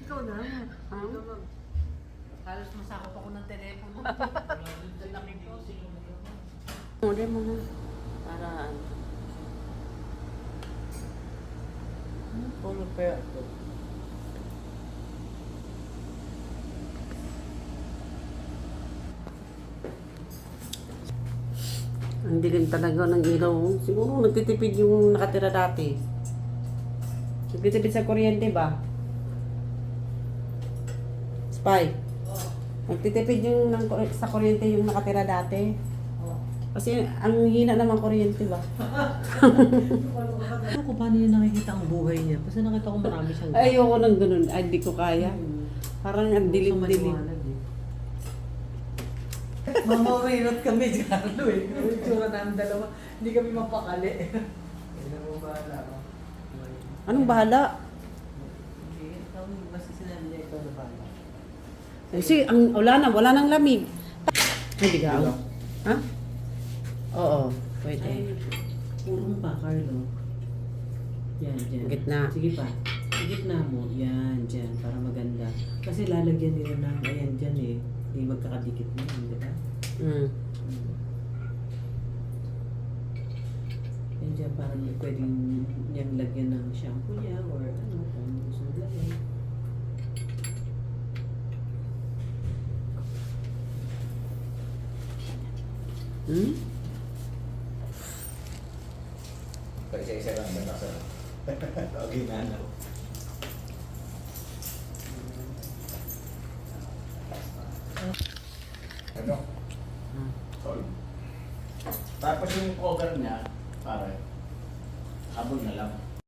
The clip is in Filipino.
Ikaw na. Ha? Halos masakop ako ng telepono. Laki ko. Order mo na. Para ano. Ano kaya ito? Ang dilim talaga ng ilaw. Siguro nagtitipid yung nakatira dati. Nagtitipid sa kuryente ba? Spy. Nagtitipid yung sa kuryente yung nakatira dati. Kasi ang hina naman kuryente ba? Ano ko paano yung nakikita ang buhay niya? Kasi nakita ko marami siyang Ayoko nang ganun. Ay, di ko kaya. Parang ang dilim-dilim. Mamawirot kami, Carlo eh. Yung tsura ng dalawa. Hindi kami mapakali. Kailan mo bahala ako? Anong bahala? Hindi, ikaw basta sinabi niya ikaw na bahala. Kasi wala nang lamig. Ay, di ka. Ha? Oo, pwede. Ay, purong pa, Carlo. Yan, dyan. Gitna. Sige pa. Sa gitna mo, yan, dyan, para maganda. Kasi lalagyan nila ng, ayan, dyan eh. Hindi magkakadikit na yun, di ba? Mm. Yan dyan, parang pwedeng niyang lagyan ng shampoo niya or ano, kung gusto nila lagyan. Hmm? Paisa-isa lang ba nasa? Okay na ano. Ano? Solve. Tapos yung cover niya, pare, habol na lang.